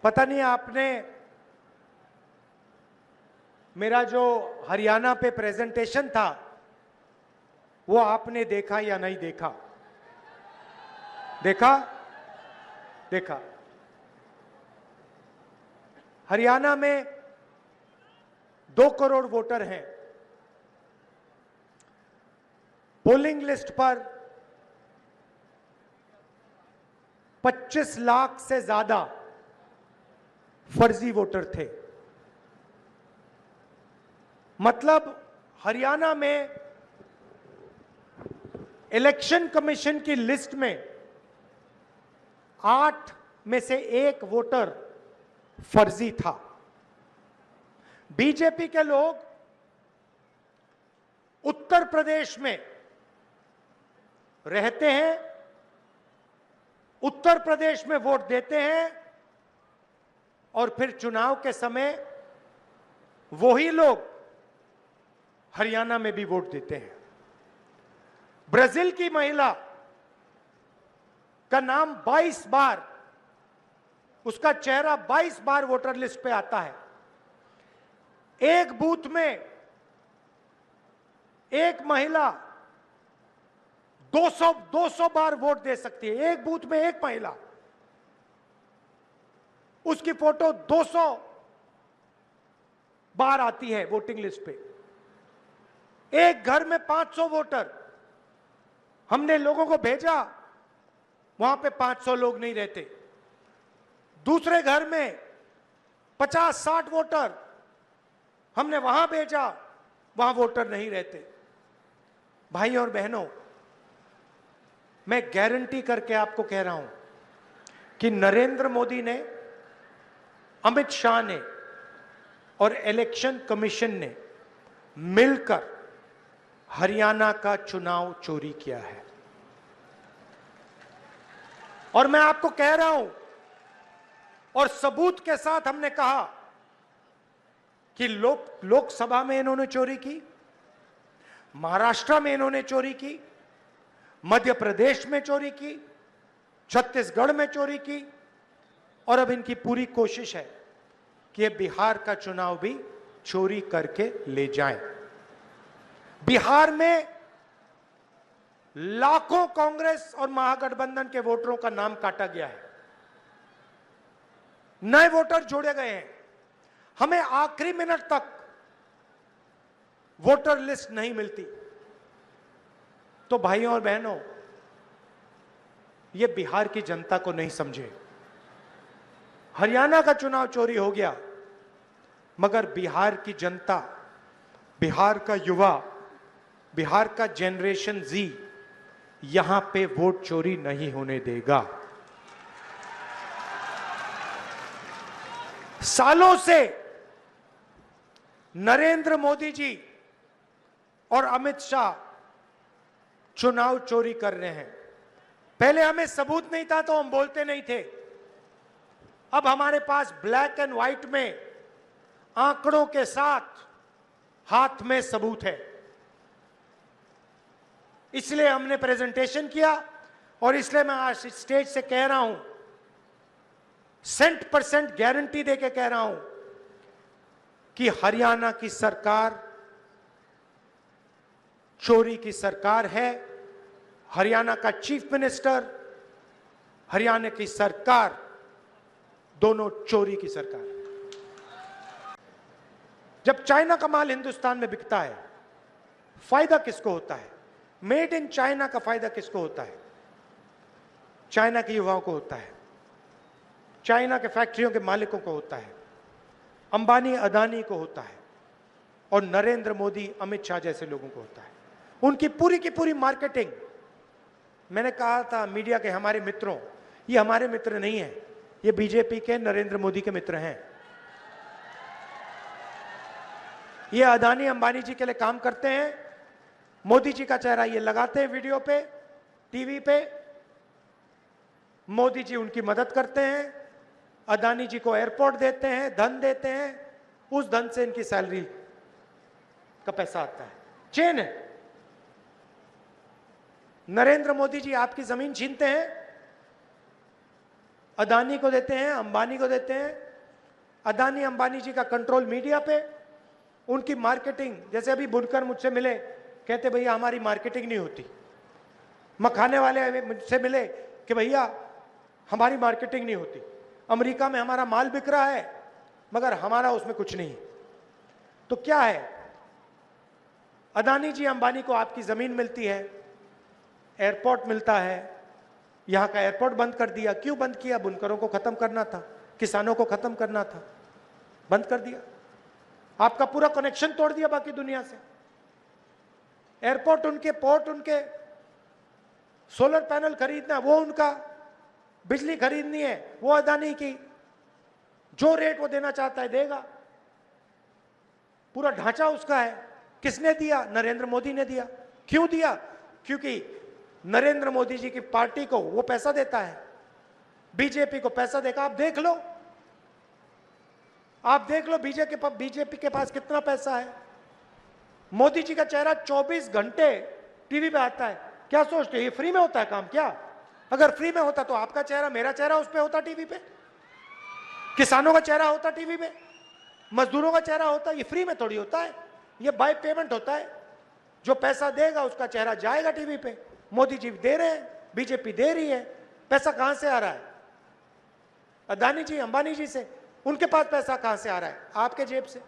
पता नहीं आपने मेरा जो हरियाणा पे प्रेजेंटेशन था वो आपने देखा या नहीं देखा? देखा? देखा। हरियाणा में 2 करोड़ वोटर हैं। पोलिंग लिस्ट पर 25 लाख से ज्यादा फर्जी वोटर थे। मतलब हरियाणा में इलेक्शन कमीशन की लिस्ट में 8 में से 1 वोटर फर्जी था। बीजेपी के लोग उत्तर प्रदेश में रहते हैं, उत्तर प्रदेश में वोट देते हैं और फिर चुनाव के समय वही लोग हरियाणा में भी वोट देते हैं। ब्राजील की महिला का नाम 22 बार, उसका चेहरा 22 बार वोटर लिस्ट पे आता है। एक बूथ में एक महिला 200 बार वोट दे सकती है। एक बूथ में एक महिला, उसकी फोटो 200 बार आती है वोटिंग लिस्ट पे। एक घर में 500 वोटर, हमने लोगों को भेजा, वहां पे 500 लोग नहीं रहते। दूसरे घर में 50-60 वोटर, हमने वहां भेजा, वहां वोटर नहीं रहते। भाई और बहनों, मैं गारंटी करके आपको कह रहा हूं कि नरेंद्र मोदी ने, अमित शाह ने और इलेक्शन कमीशन ने मिलकर हरियाणा का चुनाव चोरी किया है। और मैं आपको कह रहा हूं और सबूत के साथ हमने कहा कि लोकसभा में इन्होंने चोरी की, महाराष्ट्र में इन्होंने चोरी की, मध्य प्रदेश में चोरी की, छत्तीसगढ़ में चोरी की, और अब इनकी पूरी कोशिश है कि ये बिहार का चुनाव भी चोरी करके ले जाएं। बिहार में लाखों कांग्रेस और महागठबंधन के वोटरों का नाम काटा गया है, नए वोटर जोड़े गए हैं। हमें आखिरी मिनट तक वोटर लिस्ट नहीं मिलती। तो भाइयों और बहनों, यह बिहार की जनता को नहीं समझे। हरियाणा का चुनाव चोरी हो गया, मगर बिहार की जनता, बिहार का युवा, बिहार का जनरेशन जी यहां पे वोट चोरी नहीं होने देगा। सालों से नरेंद्र मोदी जी और अमित शाह चुनाव चोरी कर रहे हैं। पहले हमें सबूत नहीं था तो हम बोलते नहीं थे। अब हमारे पास ब्लैक एंड व्हाइट में आंकड़ों के साथ हाथ में सबूत है। इसलिए हमने प्रेजेंटेशन किया और इसलिए मैं आज स्टेज से कह रहा हूं, 100% गारंटी देके कह रहा हूं कि हरियाणा की सरकार चोरी की सरकार है। हरियाणा का चीफ मिनिस्टर, हरियाणा की सरकार, दोनों चोरी की सरकार है। जब चाइना का माल हिंदुस्तान में बिकता है, फायदा किसको होता है? मेड इन चाइना का फायदा किसको होता है? चाइना के युवाओं को होता है, चाइना के फैक्ट्रियों के मालिकों को होता है, अंबानी अदानी को होता है, और नरेंद्र मोदी अमित शाह जैसे लोगों को होता है। उनकी पूरी की पूरी मार्केटिंग। मैंने कहा था मीडिया के हमारे मित्रों, ये हमारे मित्र नहीं है, ये बीजेपी के नरेंद्र मोदी के मित्र हैं। ये अदानी अंबानी जी के लिए काम करते हैं। मोदी जी का चेहरा ये लगाते हैं वीडियो पे, टीवी पे। मोदी जी उनकी मदद करते हैं, अदानी जी को एयरपोर्ट देते हैं, धन देते हैं, उस धन से इनकी सैलरी का पैसा आता है। चेन है। नरेंद्र मोदी जी आपकी जमीन छीनते हैं, अदानी को देते हैं, अंबानी को देते हैं। अदानी अंबानी जी का कंट्रोल मीडिया पे, उनकी मार्केटिंग। जैसे अभी बुनकर मुझसे मिले, कहते भैया हमारी मार्केटिंग नहीं होती। मखाने वाले मुझसे मिले कि भैया हमारी मार्केटिंग नहीं होती, अमेरिका में हमारा माल बिक रहा है मगर हमारा उसमें कुछ नहीं। तो क्या है, अदानी जी अंबानी को आपकी जमीन मिलती है, एयरपोर्ट मिलता है, यहां का एयरपोर्ट बंद कर दिया। क्यों बंद किया? बुनकरों को खत्म करना था, किसानों को खत्म करना था, बंद कर दिया। आपका पूरा कनेक्शन तोड़ दिया बाकी दुनिया से। एयरपोर्ट उनके, पोर्ट उनके, सोलर पैनल खरीदना वो उनका, बिजली खरीदनी है वो अदानी की, जो रेट वो देना चाहता है देगा, पूरा ढांचा उसका है। किसने दिया? नरेंद्र मोदी ने दिया। क्यों दिया? क्योंकि नरेंद्र मोदी जी की पार्टी को वो पैसा देता है, बीजेपी को पैसा देगा। आप देख लो, आप देख लो बीजेपी के पास कितना पैसा है। मोदी जी का चेहरा 24 घंटे टीवी पे आता है। क्या सोचते हैं ये फ्री में होता है काम? क्या अगर फ्री में होता तो आपका चेहरा, मेरा चेहरा उस पे होता टीवी पे, किसानों का चेहरा होता टीवी पे, मजदूरों का चेहरा होता। ये फ्री में थोड़ी होता है, ये बाय पेमेंट होता है। जो पैसा देगा उसका चेहरा जाएगा टीवी पे। मोदी जी दे रहे हैं, बीजेपी दे रही है। पैसा कहां से आ रहा है? अदानी जी अंबानी जी से। उनके पास पैसा कहां से आ रहा है? आपके जेब से।